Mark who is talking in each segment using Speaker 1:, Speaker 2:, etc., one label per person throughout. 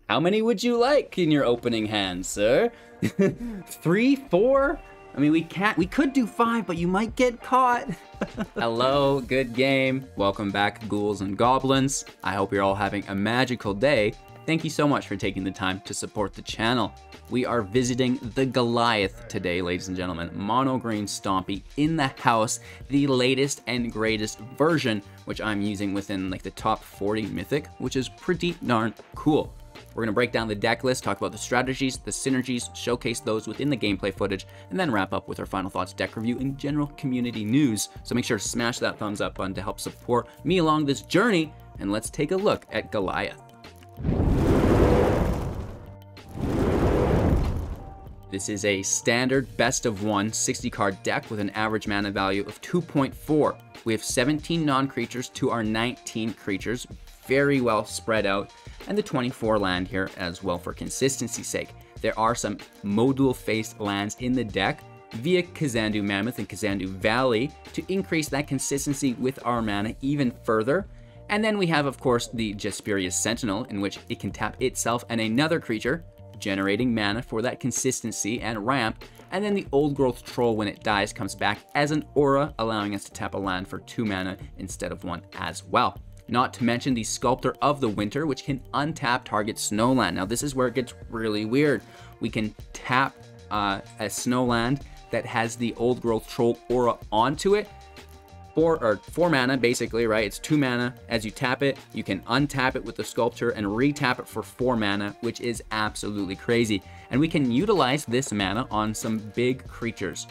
Speaker 1: How many would you like in your opening hand, sir? 3, 4? I mean, we could do 5, but you might get caught. Hello, good game. Welcome back, ghouls and goblins. I hope you're all having a magical day. Thank you so much for taking the time to support the channel. We are visiting the Goliath today, ladies and gentlemen. Mono green Stompy in the house, the latest and greatest version, which I'm using within like the top 40 Mythic, which is pretty darn cool. We're going to break down the deck list, talk about the strategies, the synergies, showcase those within the gameplay footage, and then wrap up with our final thoughts, deck review, and general community news. So make sure to smash that thumbs up button to help support me along this journey, and let's take a look at Goliath. This is a standard best of 1 60 card deck with an average mana value of 2.4. We have 17 non-creatures to our 19 creatures, very well spread out, and the 24 land here as well for consistency's sake. There are some module-faced lands in the deck via Kazandu Mammoth and Kazandu Valley to increase that consistency with our mana even further. And then we have, of course, the Jasperia's Sentinel, in which it can tap itself and another creature, generating mana for that consistency and ramp. And then the Old Growth Troll, when it dies, comes back as an aura, allowing us to tap a land for 2 mana instead of 1 as well. Not to mention the Sculptor of the Winter, which can untap target snowland. Now this is where it gets really weird. We can tap a snowland that has the Old Growth Troll aura onto it. 4 mana basically, right? It's 2 mana. As you tap it, you can untap it with the Sculptor and re-tap it for 4 mana, which is absolutely crazy. And we can utilize this mana on some big creatures.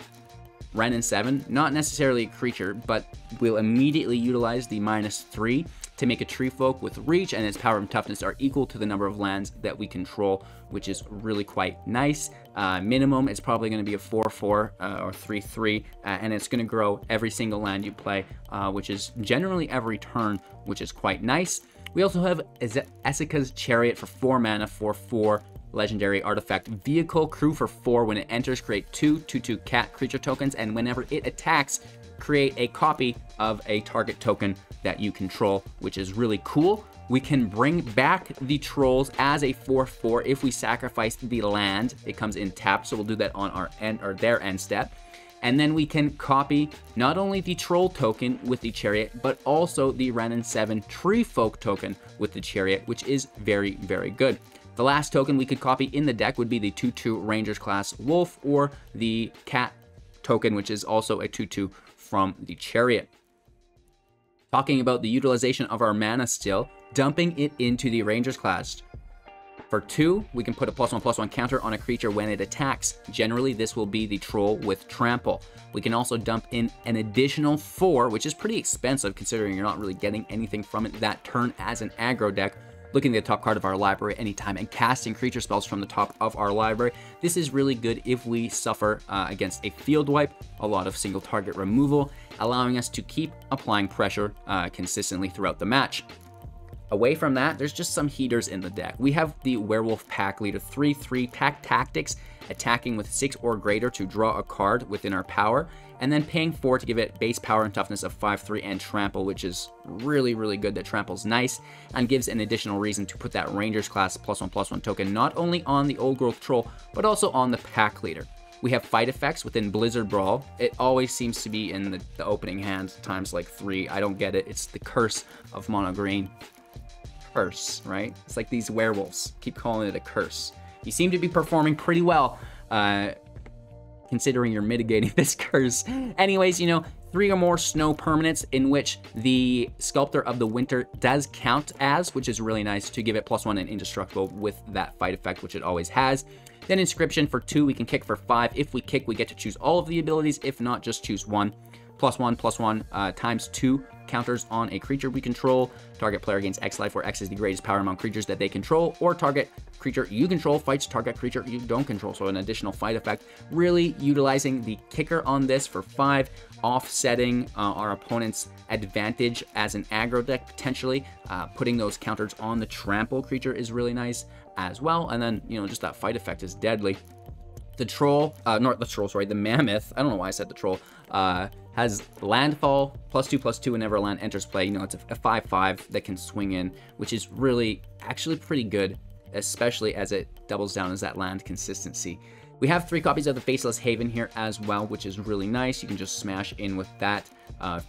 Speaker 1: Ren and 7, not necessarily a creature, but we'll immediately utilize the -3 to make a tree folk with reach, and its power and toughness are equal to the number of lands that we control, which is really quite nice. Minimum is probably going to be a 4/4 or 3/3, and it's going to grow every single land you play, which is generally every turn, which is quite nice. We also have Esika's Chariot for 4 mana for 4 legendary artifact vehicle. Crew for 4. When it enters, create 2/2/2 cat creature tokens, and whenever it attacks, create a copy of a target token that you control, which is really cool. We can bring back the trolls as a 4/4 if we sacrifice the land. It comes in tapped, so we'll do that on our end or their end step. And then we can copy not only the troll token with the chariot, but also the Ren and 7 tree folk token with the chariot, which is very, very good. The last token we could copy in the deck would be the 2/2 Rangers class Wolf, or the cat token, which is also a 2/2 from the chariot. Talking about the utilization of our mana still, dumping it into the Rangers class. For 2, we can put a +1/+1 counter on a creature when it attacks. Generally, this will be the troll with trample. We can also dump in an additional 4, which is pretty expensive considering you're not really getting anything from it that turn as an aggro deck. Looking at the top card of our library anytime and casting creature spells from the top of our library. This is really good if we suffer against a field wipe, a lot of single target removal, allowing us to keep applying pressure consistently throughout the match. Away from that, there's just some heaters in the deck. We have the Werewolf Pack Leader 3/3 Pack Tactics, attacking with 6 or greater to draw a card within our power, and then paying 4 to give it base power and toughness of 5/3 and trample, which is really, really good. That trample's nice and gives an additional reason to put that Rangers class +1/+1 token not only on the Old Growth Troll, but also on the Pack Leader. We have fight effects within Blizzard Brawl. It always seems to be in the opening hand times like 3. I don't get it. It's the curse of mono green. Curse, right? It's like these werewolves. Keep calling it a curse. You seem to be performing pretty well, considering you're mitigating this curse. Anyways, you know, 3 or more snow permanents in which the Sculptor of the Winter does count as, which is really nice to give it +1 and indestructible with that fight effect, which it always has. Then Inscription for 2, we can kick for 5. If we kick, we get to choose all of the abilities. If not, just choose 1. +1/+1 times 2 counters on a creature we control. Target player gains X life, where X is the greatest power among creatures that they control, or target creature you control fights target creature you don't control, so an additional fight effect. Really utilizing the kicker on this for 5, offsetting our opponent's advantage as an aggro deck, potentially. Putting those counters on the trample creature is really nice as well, and then, you know, just that fight effect is deadly. The troll, not the troll, sorry, the mammoth, I don't know why I said the troll, has landfall, +2/+2 whenever a land enters play. You know, it's a 5/5 that can swing in, which is really, actually pretty good. especially as it doubles down as that land consistency. We have 3 copies of the Faceless Haven here as well, which is really nice. You can just smash in with that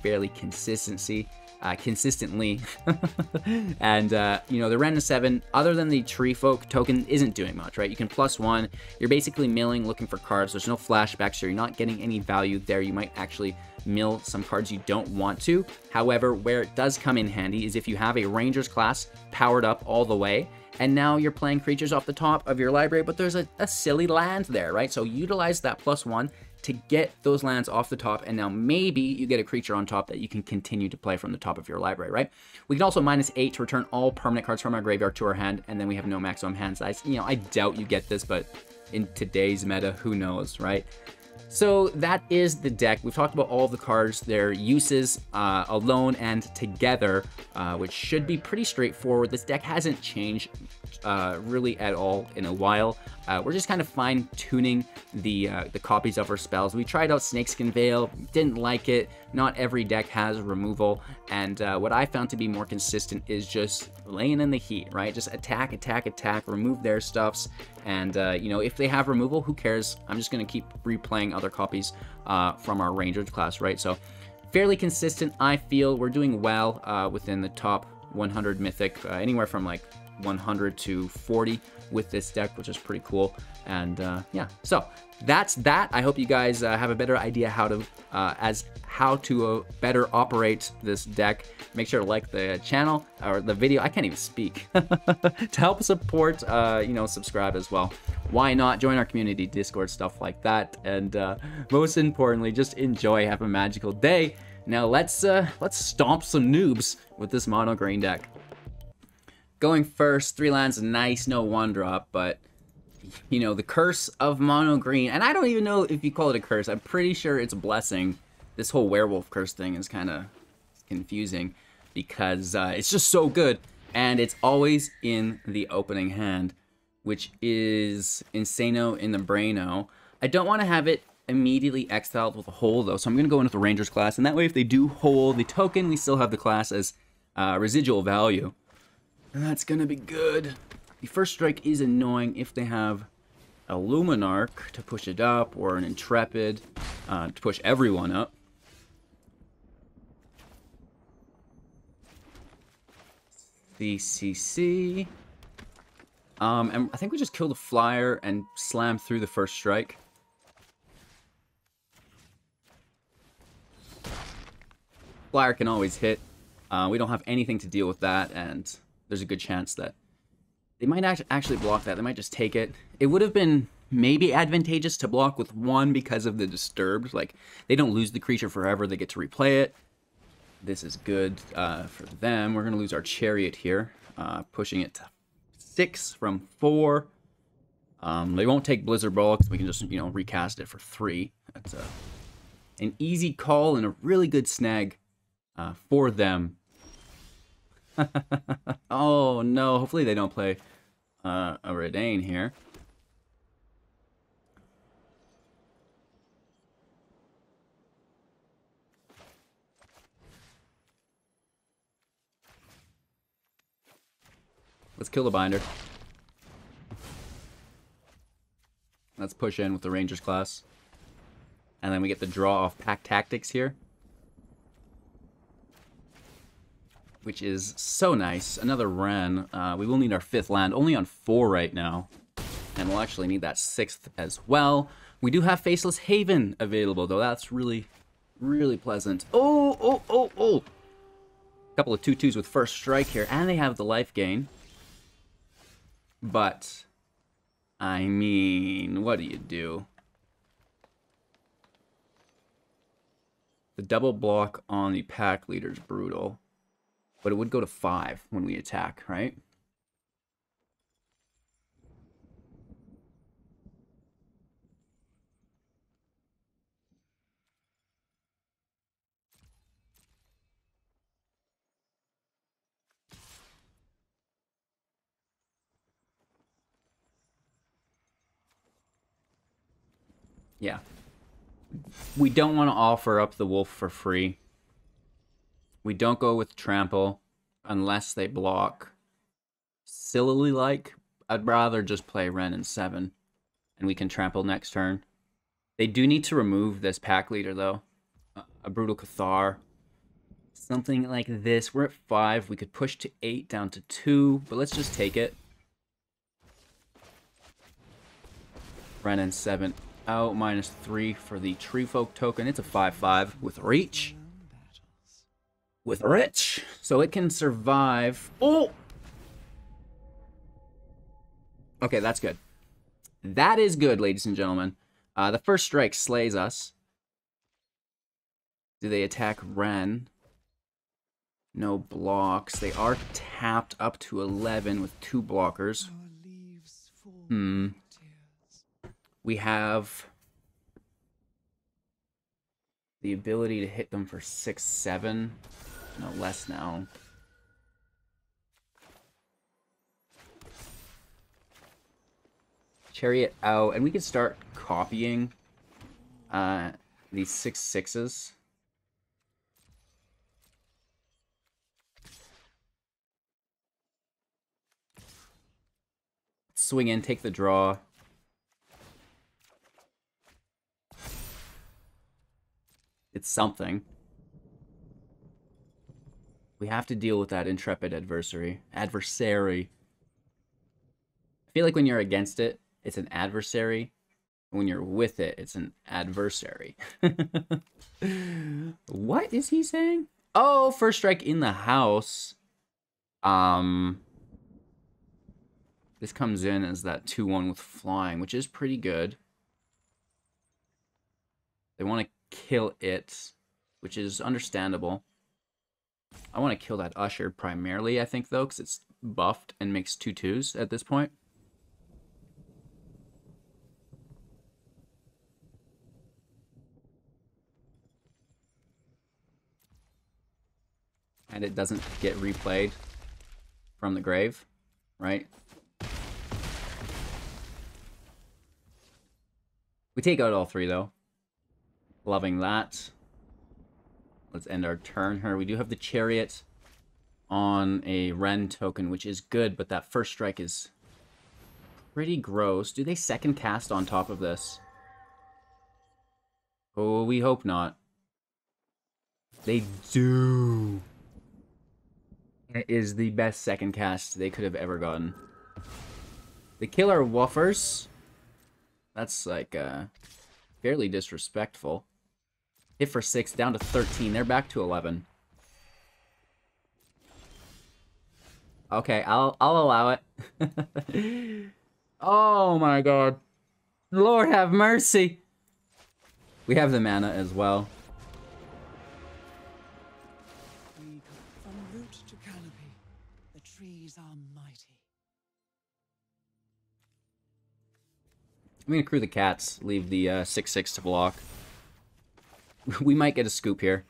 Speaker 1: fairly consistently. And, you know, the Ren 7, other than the Tree Folk token, isn't doing much, right? You can +1. You're basically milling, looking for cards. There's no flashback, so you're not getting any value there. You might actually mill some cards you don't want to. However, where it does come in handy is if you have a Rangers class powered up all the way, and now you're playing creatures off the top of your library, but there's a silly land there, right? So utilize that +1 to get those lands off the top, and now maybe you get a creature on top that you can continue to play from the top of your library, right? We can also -8 to return all permanent cards from our graveyard to our hand, and then we have no maximum hand size. You know, I doubt you get this, but in today's meta, who knows, right? So that is the deck. We've talked about all of the cards, their uses alone and together, which should be pretty straightforward. This deck hasn't changed really at all in a while. We're just kind of fine-tuning the copies of our spells. We tried out Snakeskin Veil, didn't like it. Not every deck has removal, and what I found to be more consistent is just laying in the heat, right? Just attack, attack, attack, remove their stuffs, and you know, if they have removal, who cares? I'm just going to keep replaying other copies from our Rangers class, right? So fairly consistent, I feel. We're doing well within the top 100 Mythic, anywhere from like 100 to 40 with this deck, which is pretty cool. And yeah, so that's that. I hope you guys have a better idea how to better operate this deck. Make sure to like the channel or the video. I can't even speak. To help support, you know, subscribe as well. Why not join our community Discord, stuff like that. And most importantly, just enjoy. Have a magical day. Now let's stomp some noobs with this mono green deck. Going first, 3 lands, nice, no 1-drop, but you know, the curse of mono green, and I don't even know if you call it a curse. I'm pretty sure it's a blessing. This whole werewolf curse thing is kind of confusing because it's just so good, and it's always in the opening hand, which is Insano in the Braino. I don't want to have it immediately exiled with a hole though, so I'm going to go in with the Rangers class, and that way if they do hole the token, we still have the class as residual value. And that's going to be good. The first strike is annoying if they have a Luminarch to push it up, or an Intrepid to push everyone up. CCC. And I think we just kill the flyer and slam through the first strike. Flyer can always hit. We don't have anything to deal with that, and there's a good chance that they might actually block that. They might just take it. It would have been maybe advantageous to block with 1 because of the Disturbed. Like, they don't lose the creature forever. They get to replay it. This is good for them. We're going to lose our Chariot here, pushing it to 6 from 4. They won't take Blizzard Ball because we can just, you know, recast it for 3. That's an easy call and a really good snag for them. Oh no, hopefully they don't play a Redain here. Let's kill the binder. Let's push in with the Rangers class. And then we get the draw off Pack Tactics here, which is so nice. Another Ren. We will need our 5th land, only on 4 right now. And we'll actually need that 6th as well. We do have Faceless Haven available, though. That's really, really pleasant. Oh! Couple of 2/2s with first strike here, and they have the life gain. But, I mean, what do you do? The double block on the pack leader is brutal. But it would go to 5 when we attack, right? Yeah. We don't want to offer up the wolf for free. We don't go with Trample unless they block Sillily-like. I'd rather just play Ren and 7, and we can trample next turn. They do need to remove this pack leader, though. A Brutal Cathar. Something like this. We're at 5. We could push to 8, down to 2, but let's just take it. Ren and 7 out, -3 for the Tree Folk token. It's a 5/5 with reach. With reach. So it can survive. Oh! Okay, that's good. That is good, ladies and gentlemen. The first strike slays us. Do they attack Ren? No blocks. They are tapped up to 11 with 2 blockers. We have the ability to hit them for 6, 7. No, less now. Chariot out, and we can start copying these 6/6s. Swing in, take the draw. It's something. We have to deal with that intrepid adversary. I feel like when you're against it, it's an adversary. When you're with it, it's an adversary. What is he saying? Oh, first strike in the house. This comes in as that 2/1 with flying, which is pretty good. They want to kill it, which is understandable. I want to kill that Usher primarily, I think, though, because it's buffed and makes 2/2s at this point. And it doesn't get replayed from the grave, right? We take out all 3, though. Loving that. Let's end our turn here. We do have the Chariot on a Ren token, which is good, but that first strike is pretty gross. Do they second cast on top of this? Oh, we hope not. They do. It is the best second cast they could have ever gotten. They kill our woofers. That's like fairly disrespectful. Hit for 6, down to 13. They're back to 11. Okay, I'll allow it. Oh my god. Lord have mercy. We have the mana as well.
Speaker 2: From root to canopy, the trees are mighty.
Speaker 1: I'm gonna crew the cats, leave the 6/6 to block. We might get a scoop here.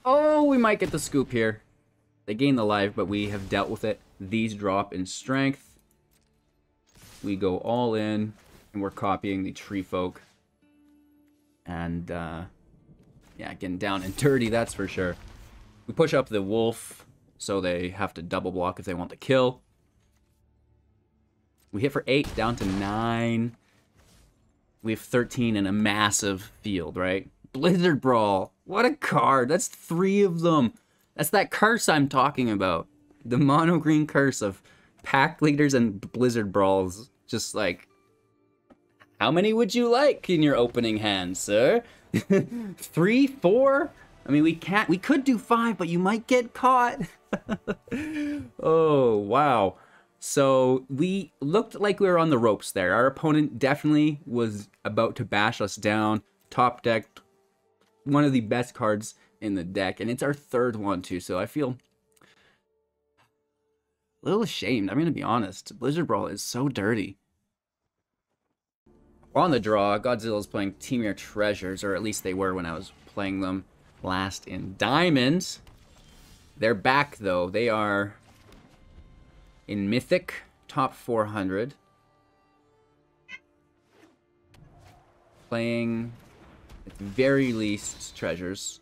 Speaker 1: Oh, we might get the scoop here. They gain the life, but we have dealt with it. These drop in strength. We go all in, and we're copying the Tree Folk. And, yeah, getting down and dirty, that's for sure. We push up the wolf, so they have to double block if they want the kill. We hit for 8, down to 9. We have 13 in a massive field, right? Blizzard Brawl. What a card. That's 3 of them. That's that curse I'm talking about. The mono green curse of pack leaders and Blizzard Brawls. Just like, how many would you like in your opening hand, sir? 3, 4? I mean, we could do 5, but you might get caught. Oh, wow. So we looked like we were on the ropes there. Our opponent definitely was about to bash us down. Top deck, one of the best cards in the deck, and it's our 3rd one too, so I feel a little ashamed. I'm gonna be honest. Blizzard Brawl is so dirty. On the draw, Godzilla's playing Temur Treasures, or at least they were when I was playing them last in Diamonds. They're back though. They are in Mythic, top 400. Playing, at the very least, Treasures.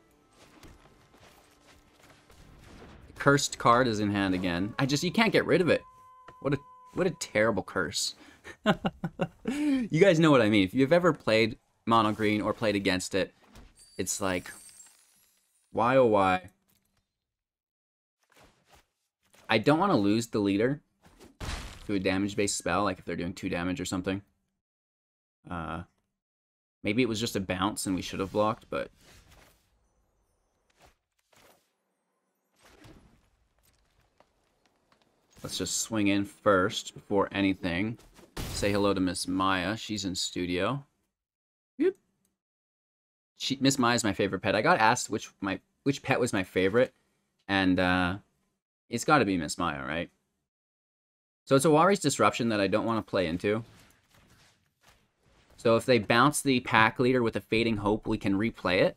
Speaker 1: The Cursed card is in hand again. You can't get rid of it. What a What a terrible curse. You guys know what I mean. If you've ever played mono green or played against it, it's like, why oh why? I don't want to lose the leader to a damage-based spell, like if they're doing 2 damage or something. Maybe it was just a bounce and we should have blocked, but... Let's just swing in first before anything. Say hello to Miss Maya. She's in studio. Yep. Miss Maya's my favorite pet. I got asked which pet was my favorite, and it's got to be Miss Maya, right? So it's a Wari's Disruption that I don't want to play into. So if they bounce the pack leader with a Fading Hope, we can replay it.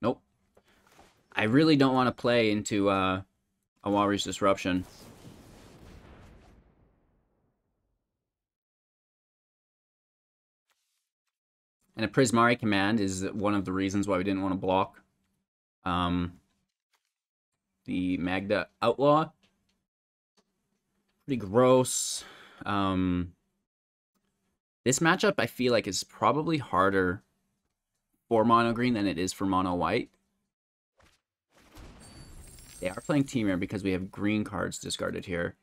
Speaker 1: Nope. I really don't want to play into a Wari's Disruption. And a Prismari command is one of the reasons why we didn't want to block the Magda Outlaw. Pretty gross. This matchup, I feel like, is probably harder for mono green than it is for mono white. They are playing Temur because we have green cards discarded here.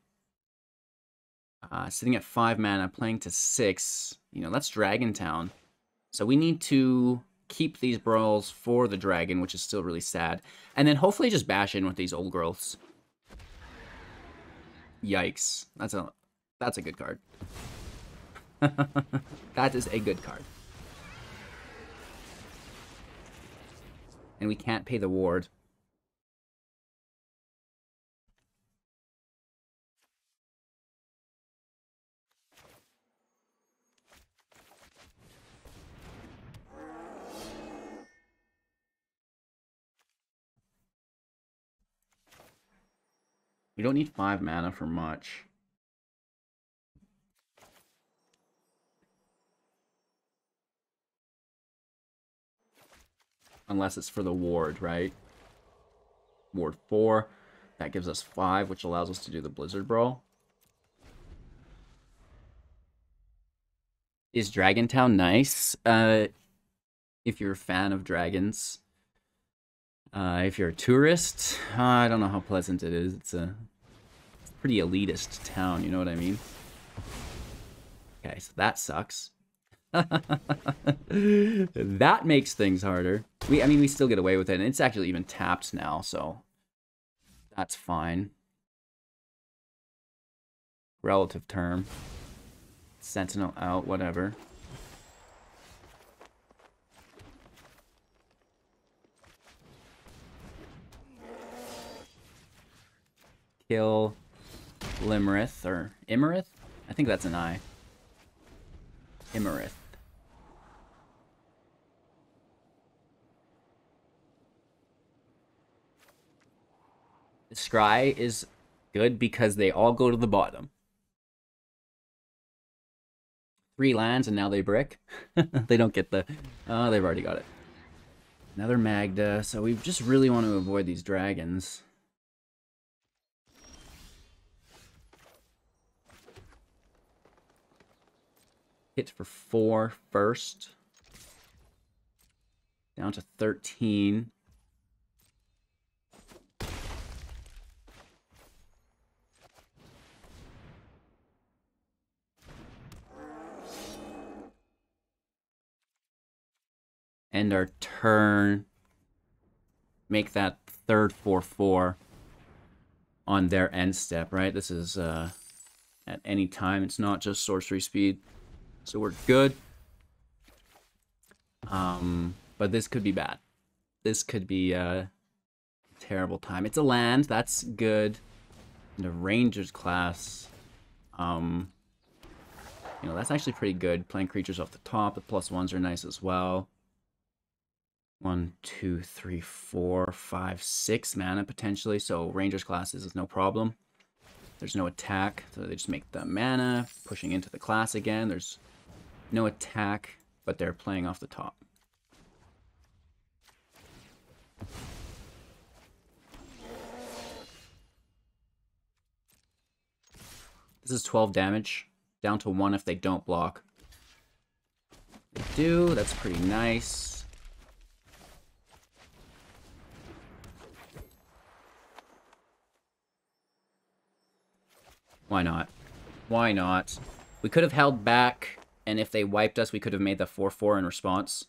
Speaker 1: Sitting at 5 mana, playing to 6. You know, that's Dragon Town. So we need to keep these brawls for the dragon, which is still really sad. And then hopefully just bash in with these old growths. Yikes. That's a good card. That is a good card. And we can't pay the ward. We don't need 5 mana for much. Unless it's for the ward, right? Ward 4. That gives us 5, which allows us to do the Blizzard Brawl. Is Dragon Town nice? If you're a fan of dragons. If you're a tourist, I don't know how pleasant it is. It's a pretty elitist town, you know what I mean? Okay, so that sucks. That makes things harder. I mean, we still get away with it, and it's actually even tapped now, so that's fine. Relative term. Sentinel out, whatever. Kill Limerith, or Imerith? I think that's an I. Imerith. The Scry is good because they all go to the bottom. 3 lands and now they brick. They don't get the... Oh, they've already got it. Another Magda, so we just really want to avoid these dragons. Hit for 4 first. Down to 13. End our turn. Make that third 4/4 on their end step, right? This is at any time. It's not just sorcery speed. So we're good. But this could be bad. This could be a terrible time. It's a land. That's good. And a Rangers class. You know, that's actually pretty good. Playing creatures off the top. The +1s are nice as well. 1, 2, 3, 4, 5, 6 mana potentially. So Rangers classes is no problem. There's no attack. So they just make the mana. Pushing into the class again. There's no attack, but they're playing off the top. This is 12 damage. Down to 1 if they don't block. They do. That's pretty nice. Why not? Why not? We could have held back, and if they wiped us, we could have made the 4-4 in response.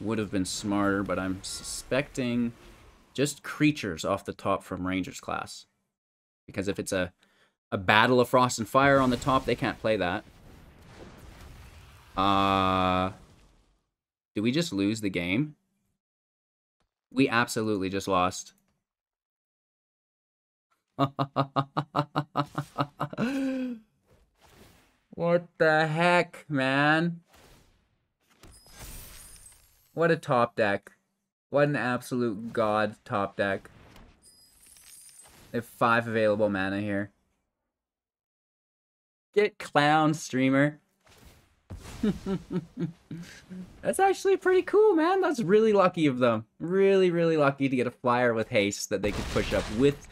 Speaker 1: Would have been smarter, but I'm suspecting just creatures off the top from Rangers class. Because if it's a Battle of Frost and Fire on the top, they can't play that. Did we just lose the game? We absolutely just lost. What the heck, man? What a top deck. What an absolute god top deck. They have 5 available mana here. Get clown, streamer. That's actually pretty cool, man. That's really lucky of them. Really, really lucky to get a flyer with haste that they could push up with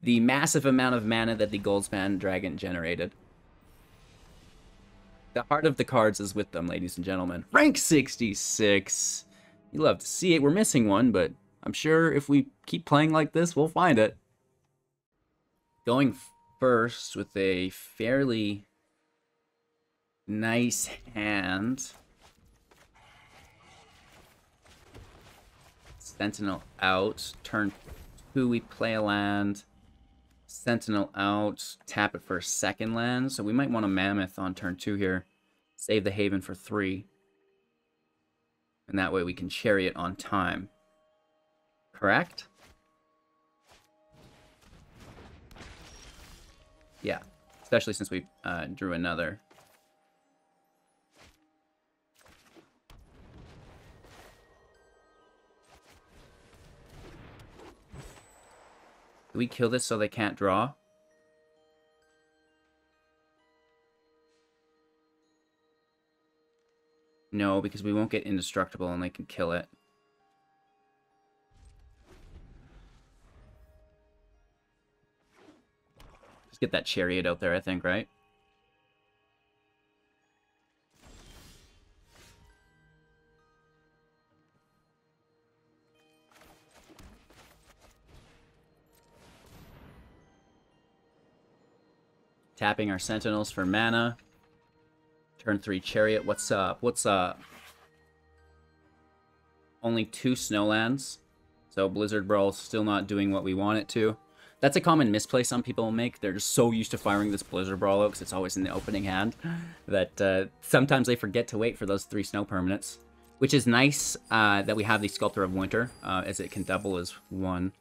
Speaker 1: the massive amount of mana that the Goldspan Dragon generated. The heart of the cards is with them, ladies and gentlemen. Rank 66. You love to see it. We're missing one, but I'm sure if we keep playing like this, we'll find it. Going first with a fairly nice hand. Sentinel out. Turn 2, we play a land. Sentinel out. Tap it for a second land. So we might want a Mammoth on turn 2 here. Save the Haven for 3. And that way we can Chariot on time. Correct? Yeah. Especially since we drew another. Do we kill this so they can't draw? No, because we won't get indestructible and they can kill it. Just get that Chariot out there, I think, right? Tapping our Sentinels for mana. Turn 3 Chariot. What's up? What's up? Only 2 Snowlands. So Blizzard Brawl's still not doing what we want it to. That's a common misplay some people make. They're just so used to firing this Blizzard Brawl out because it's always in the opening hand that sometimes they forget to wait for those 3 snow permanents. Which is nice that we have the Sculptor of Winter, as it can double as 1.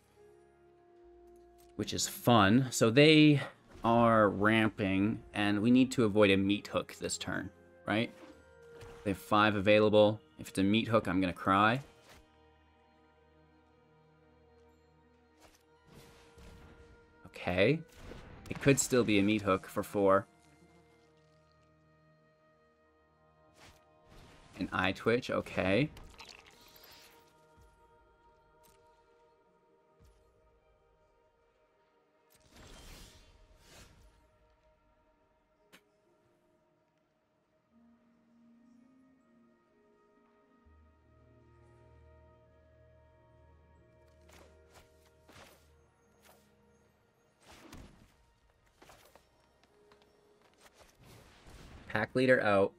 Speaker 1: Which is fun. So they are ramping, and we need to avoid a Meat Hook this turn, right? They have 5 available. If it's a Meat Hook, I'm going to cry. Okay. It could still be a Meat Hook for 4. An Eye Twitch, okay. Pack leader out.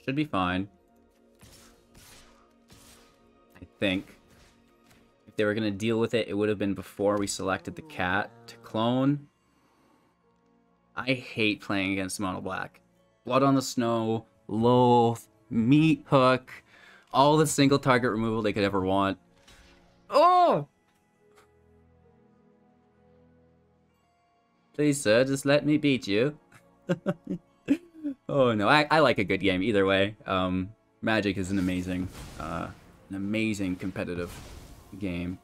Speaker 1: Should be fine. I think. If they were going to deal with it, it would have been before we selected the cat to clone. I hate playing against mono black. Blood on the Snow, Loath, Meat Hook, all the single target removal they could ever want. Oh! Please, sir, just let me beat you. Oh no, I like a good game either way. Magic is an amazing competitive game.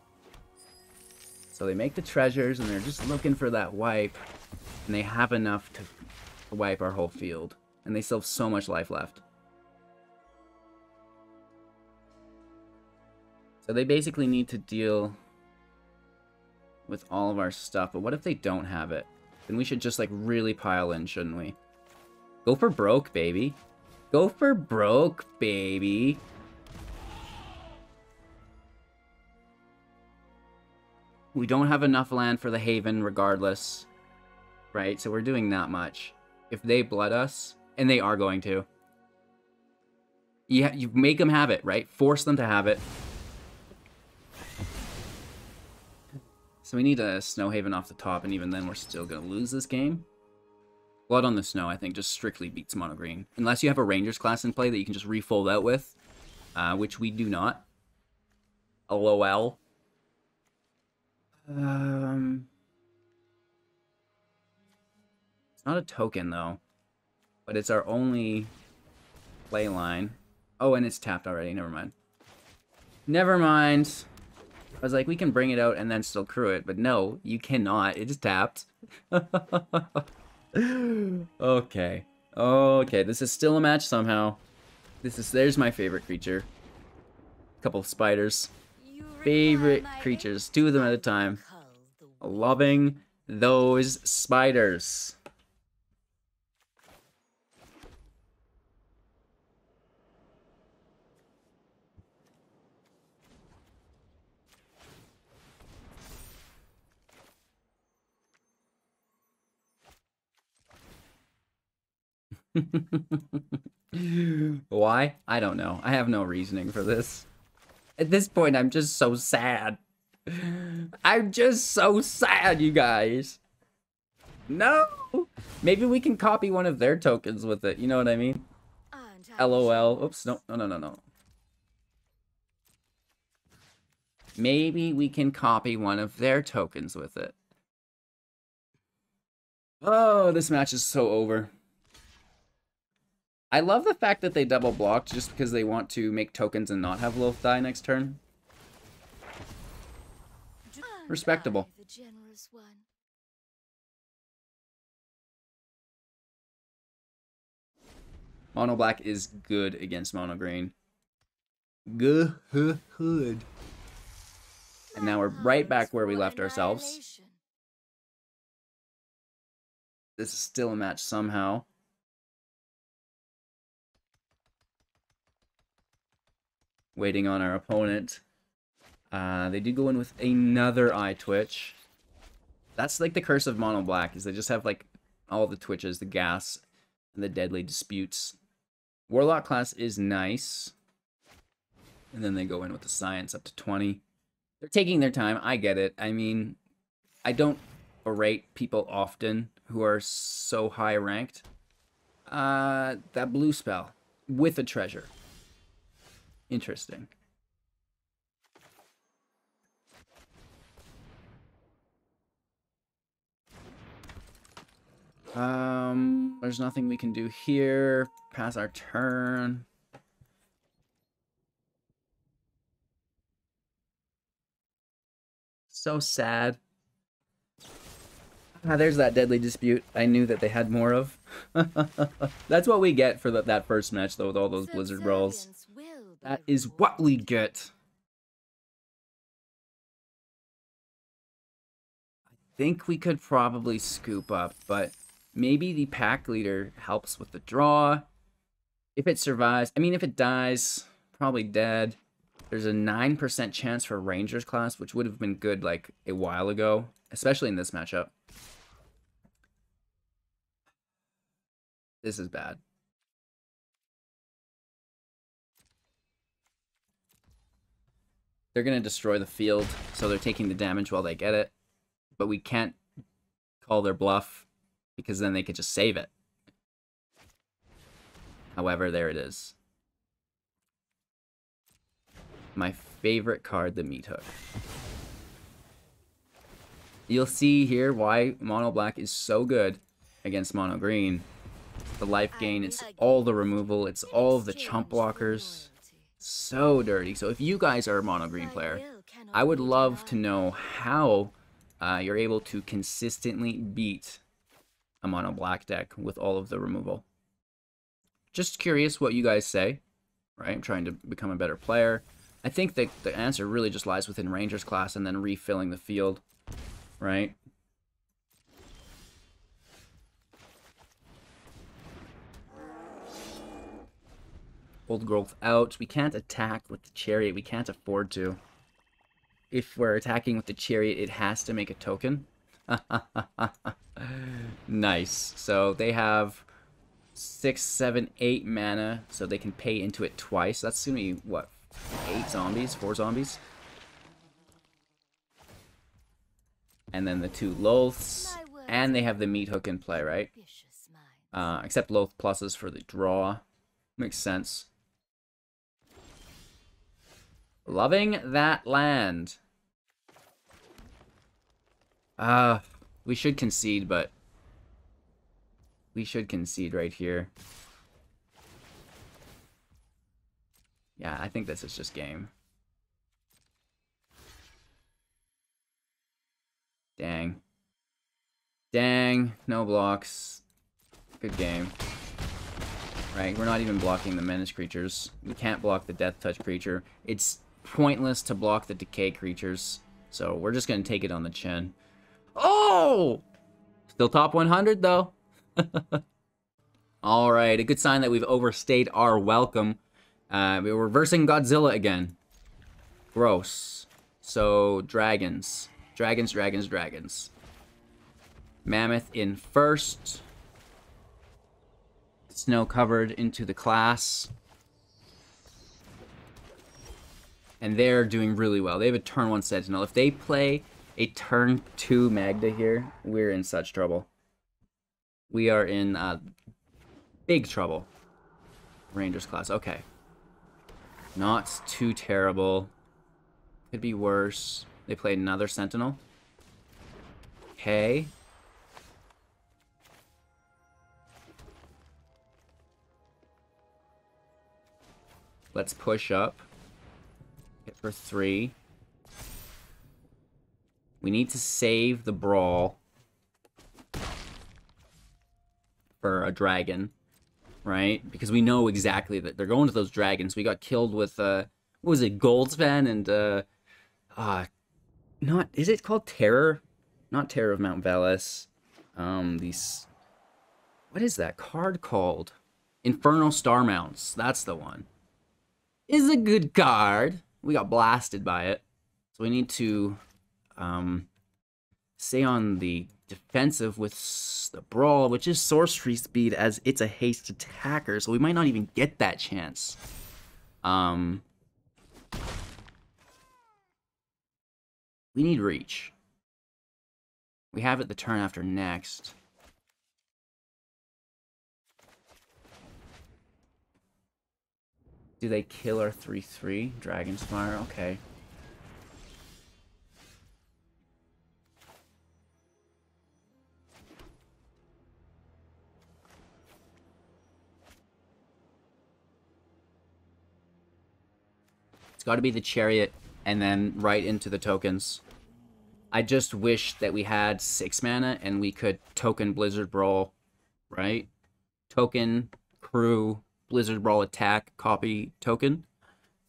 Speaker 1: So they make the treasures and they're just looking for that wipe, and they have enough to wipe our whole field, and they still have so much life left. So they basically need to deal with all of our stuff, but what if they don't have it? Then we should just like really pile in, shouldn't we? Go for broke, baby. Go for broke, baby. We don't have enough land for the Haven regardless, right? So we're doing that much. If they blood us, and they are going to, you make them have it, right? Force them to have it. So we need a Snow Haven off the top, and even then we're still going to lose this game. Blood on the Snow, I think, just strictly beats Mono Green. Unless you have a Rangers class in play that you can just refold out with, which we do not. LOL. It's not a token, though. But it's our only play line. Oh, and it's tapped already. Never mind. Never mind. I was like, we can bring it out and then still crew it. But no, you cannot. It's tapped. Okay. Okay, this is still a match somehow. There's my favorite creature. A couple of spiders. Favorite creatures. 2 of them at a time. Loving those spiders. Why? I don't know. I have no reasoning for this. At this point, I'm just so sad. I'm just so sad, you guys. No! Maybe we can copy one of their tokens with it. You know what I mean? LOL. Oops, no. Maybe we can copy one of their tokens with it. Oh, this match is so over. I love the fact that they double blocked just because they want to make tokens and not have Loath die next turn. Respectable. Mono black is good against mono green. Good. And now we're right back where we left ourselves. This is still a match somehow. Waiting on our opponent. They do go in with another eye twitch. That's like the curse of mono black, is they just have like all the twitches, the gas, and the deadly disputes. Warlock class is nice. And then they go in with the science up to 20. They're taking their time, I get it. I mean, I don't berate people often who are so high ranked. That blue spell with a treasure. Interesting. There's nothing we can do here. Pass our turn. So sad. There's that deadly dispute I knew that they had more of. That's what we get for that first match, though, with all those Blizzard Brawls. That is what we get. I think we could probably scoop up, but maybe the pack leader helps with the draw. If it survives, I mean, if it dies, probably dead. There's a 9% chance for Rangers class, which would have been good like a while ago, especially in this matchup. This is bad. They're going to destroy the field, so they're taking the damage while they get it. But we can't call their bluff, because then they could just save it. However, there it is. My favorite card, the Meat Hook. You'll see here why Mono Black is so good against Mono Green. The life gain, it's all the removal, it's all of the chump blockers. So dirty. So if you guys are a mono green player, I would love to know how you're able to consistently beat a mono black deck with all of the removal. Just curious what you guys say, right? I'm trying to become a better player. I think that the answer really just lies within Rangers class and then refilling the field, right? Old growth out. We can't attack with the Chariot. We can't afford to. If we're attacking with the Chariot, it has to make a token. Nice. So they have 6, 7, 8 mana, so they can pay into it twice. That's gonna be, what, 8 zombies? 4 zombies? And then the 2 Loaths. And they have the Meat Hook in play, right? Except Loath pluses for the draw. Makes sense. Loving that land. We should concede, but we should concede right here. Yeah, I think this is just game. Dang. Dang, no blocks. Good game. Right, we're not even blocking the menace creatures. We can't block the death touch creature. It's pointless to block the decay creatures. So we're just going to take it on the chin. Oh! Still top 100 though. Alright, a good sign that we've overstayed our welcome. We're reversing Godzilla again. Gross. So, dragons. Dragons, dragons, dragons. Mammoth in first. Snow covered into the class. And they're doing really well. They have a turn 1 Sentinel. If they play a turn 2 Magda here, we're in such trouble. We are in big trouble. Rangers class. Okay. Not too terrible. Could be worse. They played another Sentinel. Okay. Let's push up. Hit for 3. We need to save the Brawl for a dragon, right? Because we know exactly that they're going to those dragons. We got killed with, what was it, Goldspan and, not, is it called Terror? Not Terror of Mount Velis. These, what is that card called? Infernal Star Mounts, that's the one. Is a good card. We got blasted by it. So we need to stay on the defensive with the Brawl, which is sorcery speed as it's a haste attacker, so we might not even get that chance. We need reach. We have it the turn after next. Do they kill our 3/3? Dragonspire, okay. It's got to be the Chariot and then right into the tokens. I just wish that we had 6 mana and we could token Blizzard Brawl, right? Token, crew, Blizzard Brawl attack, copy, token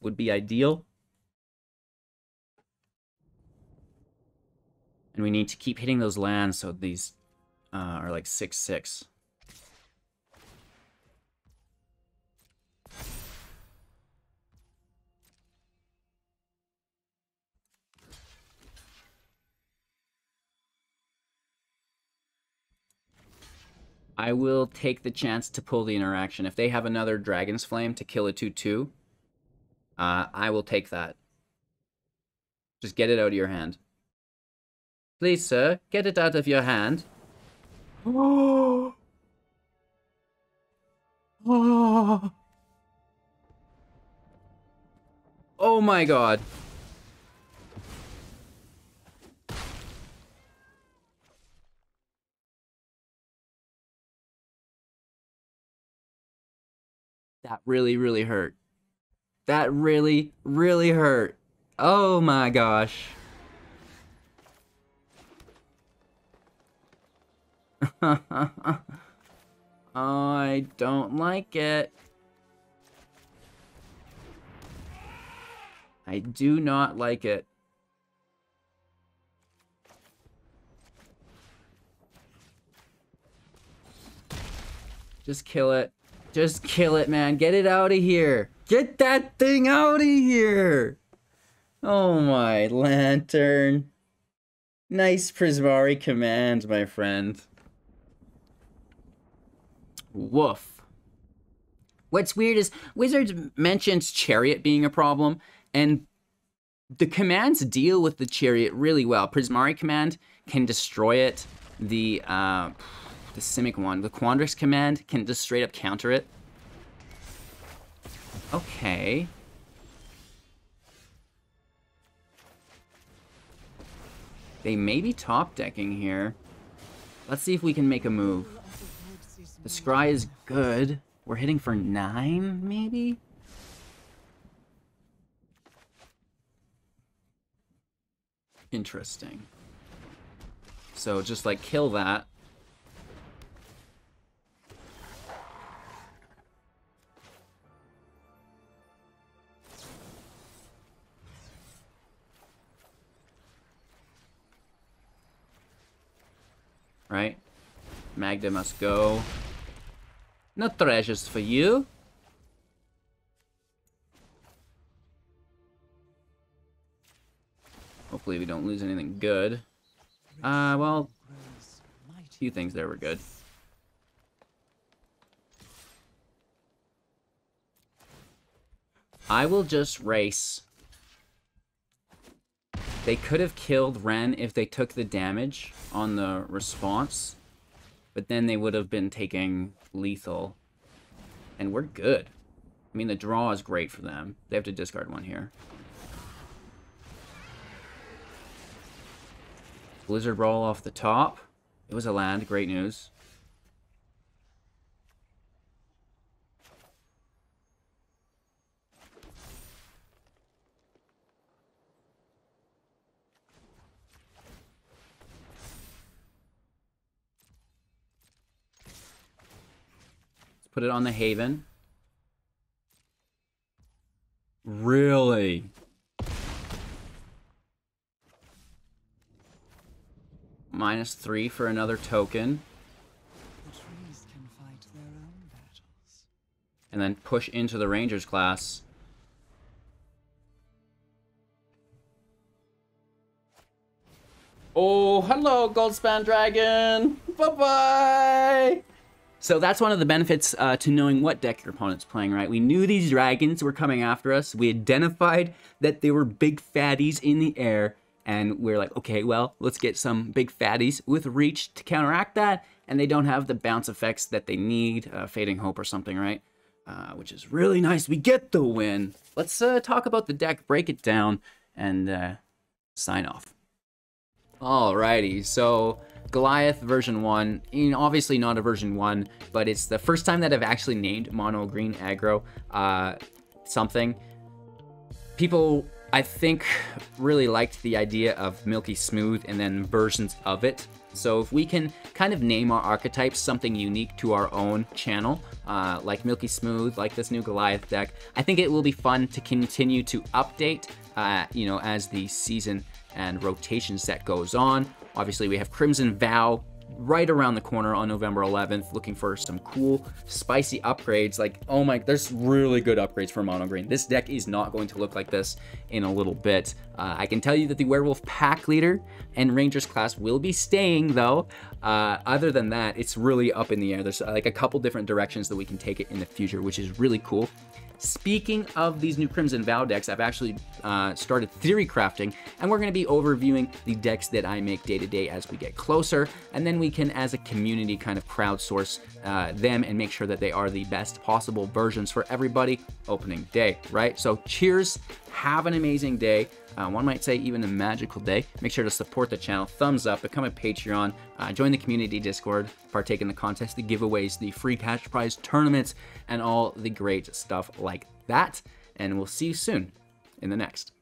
Speaker 1: would be ideal. And we need to keep hitting those lands so these are like 6/6. I will take the chance to pull the interaction. If they have another Dragon's Flame to kill a 2/2, I will take that. Just get it out of your hand. Please, sir, get it out of your hand. Oh. Oh. Oh my god. That really, really hurt. That really, really hurt. Oh my gosh. I don't like it. I do not like it. Just kill it. Just kill it, man. Get it out of here. Get that thing out of here. Oh my lantern. Nice Prismari command, my friend. Woof. What's weird is Wizards mentions Chariot being a problem, and the commands deal with the Chariot really well. Prismari command can destroy it. The Simic one, the Quandrix command can just straight up counter it. Okay. They may be top decking here. Let's see if we can make a move. The Scry is good. We're hitting for 9, maybe? Interesting. So just like kill that. Right? Magda must go. No treasures for you. Hopefully we don't lose anything good. Well, a few things there were good. I will just race. They could have killed Ren if they took the damage on the response, but then they would have been taking lethal. And we're good. I mean, the draw is great for them. They have to discard one here. Blizzard Brawl off the top. It was a land. Great news. Put it on the Haven. Really? -3 for another token.
Speaker 2: The trees can fight their own battles.
Speaker 1: And then push into the Rangers class. Oh, hello, Goldspan Dragon! Bye-bye! So that's one of the benefits to knowing what deck your opponent's playing, right? We knew these dragons were coming after us. We identified that they were big fatties in the air. And we're like, okay, well, let's get some big fatties with reach to counteract that. And they don't have the bounce effects that they need, Fading Hope or something, right? Which is really nice. We get the win. Let's talk about the deck, break it down, and sign off. Alrighty, so Goliath version 1, obviously not a version 1, but it's the first time that I've actually named mono green aggro something. People, I think, really liked the idea of Milky Smooth and then versions of it. So if we can kind of name our archetypes something unique to our own channel, like Milky Smooth, like this new Goliath deck, I think it will be fun to continue to update, as the season and rotation set goes on. Obviously, we have Crimson Vow right around the corner on November 11th, looking for some cool, spicy upgrades. Like, oh my, there's really good upgrades for mono green. This deck is not going to look like this in a little bit. I can tell you that the Werewolf Pack Leader and Rangers class will be staying, though. Other than that, it's really up in the air. There's like a couple different directions that we can take it in the future, which is really cool. Speaking of these new Crimson Vow decks, I've actually started theory crafting, and we're going to be overviewing the decks that I make day to day as we get closer, and then we can, as a community, kind of crowdsource them and make sure that they are the best possible versions for everybody opening day, right? So cheers Have an amazing day. One might say even a magical day. Make sure to support the channel, thumbs up, become a Patreon, join the community Discord, partake in the contest, the giveaways, the free cash prize tournaments, and all the great stuff like that. And we'll see you soon in the next.